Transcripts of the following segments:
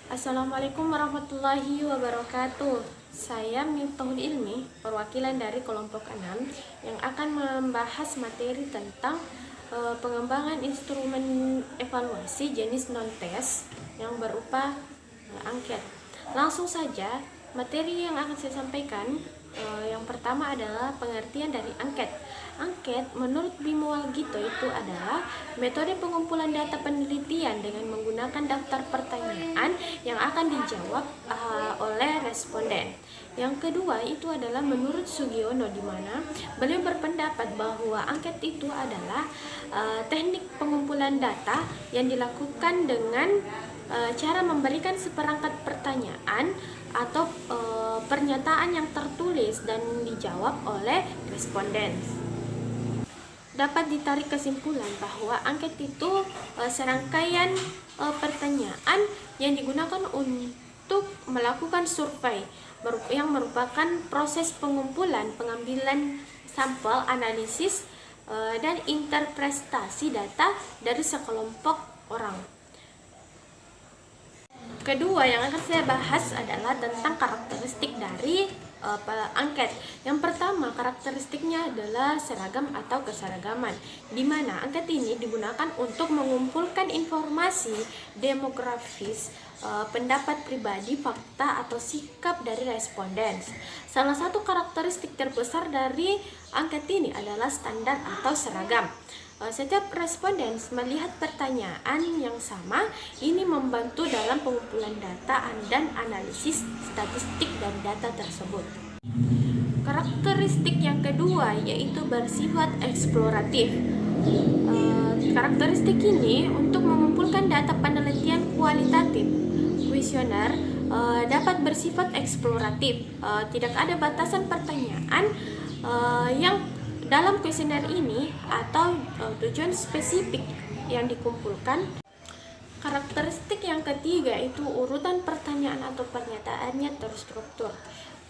Assalamualaikum warahmatullahi wabarakatuh. Saya Miftahul Ilmi, perwakilan dari kelompok 6 yang akan membahas materi tentang pengembangan instrumen evaluasi jenis non-tes yang berupa angket. Langsung saja, materi yang akan saya sampaikan yang pertama adalah pengertian dari angket. Angket menurut Bimo Walgito itu adalah metode pengumpulan data penelitian dengan menggunakan daftar pertanyaan yang akan dijawab oleh responden. Yang kedua itu adalah menurut Sugiono, di mana beliau berpendapat bahwa angket itu adalah teknik pengumpulan data yang dilakukan dengan cara memberikan seperangkat pertanyaan atau pernyataan yang tertulis dan dijawab oleh responden. Dapat ditarik kesimpulan bahwa angket itu serangkaian pertanyaan yang digunakan untuk melakukan survei yang merupakan proses pengumpulan, pengambilan sampel, analisis, dan interpretasi data dari sekelompok orang. Kedua yang akan saya bahas adalah tentang karakteristik dari angket. Yang pertama, karakteristiknya adalah seragam atau keseragaman, di mana angket ini digunakan untuk mengumpulkan informasi demografis, pendapat pribadi, fakta, atau sikap dari responden. Salah satu karakteristik terbesar dari angket ini adalah standar atau seragam. Setiap responden melihat pertanyaan yang sama. Ini membantu dalam pengumpulan data dan analisis statistik dari data tersebut. Karakteristik yang kedua yaitu bersifat eksploratif. Karakteristik ini untuk mengumpulkan data penelitian kualitatif. Kuesioner dapat bersifat eksploratif. Tidak ada batasan pertanyaan yang dalam kuesioner ini atau tujuan spesifik yang dikumpulkan. Karakteristik yang ketiga itu urutan pertanyaan atau pernyataannya terstruktur.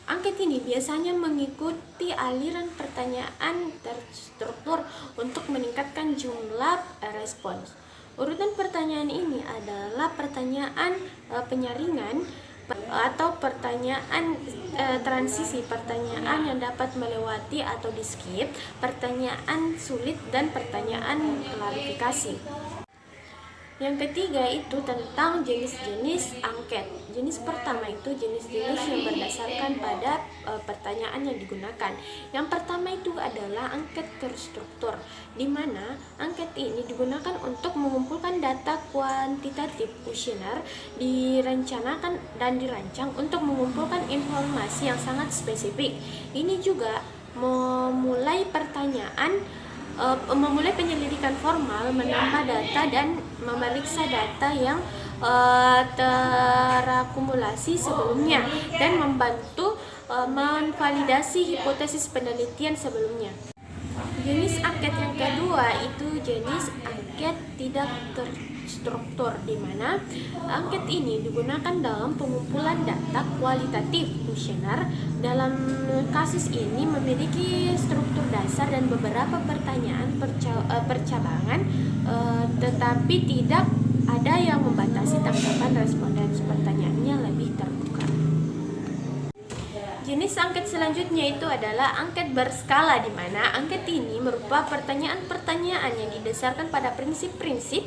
Angket ini biasanya mengikuti aliran pertanyaan terstruktur untuk meningkatkan jumlah respons. Urutan pertanyaan ini adalah pertanyaan penyaringan atau pertanyaan transisi, pertanyaan yang dapat melewati atau di skip, pertanyaan sulit, dan pertanyaan klarifikasi. Yang ketiga itu tentang jenis-jenis angket. Jenis pertama itu jenis-jenis yang berdasarkan pada pertanyaan yang digunakan. Yang pertama itu adalah angket terstruktur, di mana angket ini digunakan untuk mengumpulkan data kuantitatif. Kuesioner direncanakan dan dirancang untuk mengumpulkan informasi yang sangat spesifik. Ini juga memulai penyelidikan formal, menambah data dan memeriksa data yang terakumulasi sebelumnya dan membantu memvalidasi hipotesis penelitian sebelumnya. Jenis angket yang kedua itu jenis angket tidak terstruktur, di mana angket ini digunakan dalam pengumpulan data kualitatif. Kuesioner dalam kasus ini memiliki struktur dasar dan beberapa pertanyaan percabangan, tetapi tidak ada yang membatasi tanggapan responden. Pertanyaannya lebih terbuka. Jenis angket selanjutnya itu adalah angket berskala, di mana angket ini merupakan pertanyaan-pertanyaan yang didasarkan pada prinsip-prinsip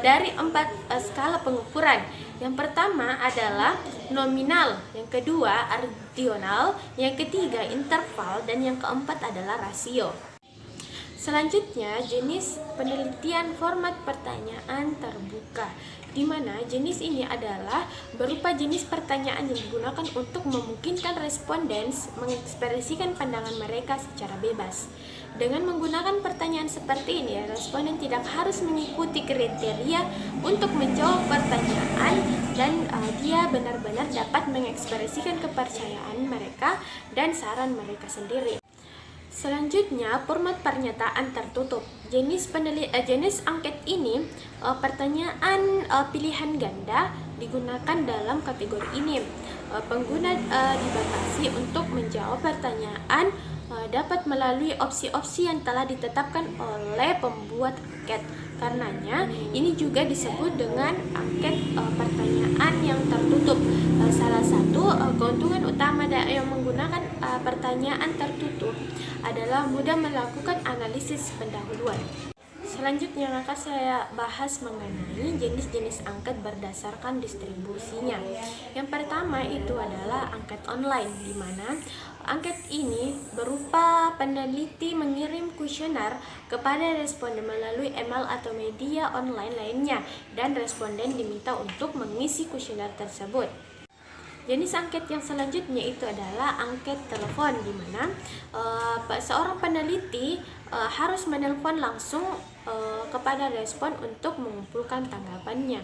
dari 4 skala pengukuran. Yang pertama adalah nominal, yang kedua ordinal, yang ketiga interval, dan yang keempat adalah rasio. Selanjutnya, jenis penelitian format pertanyaan terbuka, di mana jenis ini adalah berupa jenis pertanyaan yang digunakan untuk memungkinkan responden mengekspresikan pandangan mereka secara bebas. Dengan menggunakan pertanyaan seperti ini, responden tidak harus mengikuti kriteria untuk menjawab pertanyaan dan dia benar-benar dapat mengekspresikan kepercayaan mereka dan saran mereka sendiri. Selanjutnya, format pernyataan tertutup. Jenis angket ini pertanyaan pilihan ganda digunakan dalam kategori ini. Pengguna dibatasi untuk menjawab pertanyaan dapat melalui opsi-opsi yang telah ditetapkan oleh pembuat angket. Karenanya ini juga disebut dengan angket pertanyaan yang tertutup. Salah satu keuntungan utama yang menggunakan pertanyaan tertutup adalah mudah melakukan analisis pendahuluan. Selanjutnya akan saya bahas mengenai jenis-jenis angket berdasarkan distribusinya. Yang pertama itu adalah angket online, di mana angket ini berupa peneliti mengirim kuesioner kepada responden melalui email atau media online lainnya, dan responden diminta untuk mengisi kuesioner tersebut. Jenis angket yang selanjutnya itu adalah angket telepon, di mana seorang peneliti harus menelpon langsung kepada respon untuk mengumpulkan tanggapannya.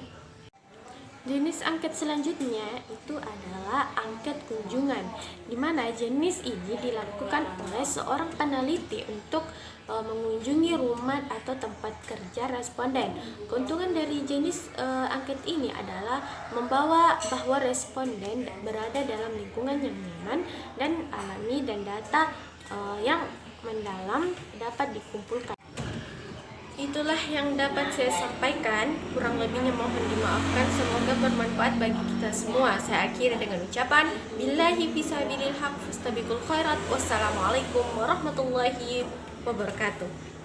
Jenis angket selanjutnya itu adalah angket kunjungan, di mana jenis ini dilakukan oleh seorang peneliti untuk mengunjungi rumah atau tempat kerja responden. Keuntungan dari jenis angket ini adalah membawa bahwa responden berada dalam lingkungan yang nyaman dan alami, dan data yang mendalam dapat dikumpulkan. Itulah yang dapat saya sampaikan, kurang lebihnya mohon dimaafkan, semoga bermanfaat bagi kita semua. Saya akhiri dengan ucapan billahi fisabilil haq fastabiqul khairat. Wassalamualaikum warahmatullahi wabarakatuh.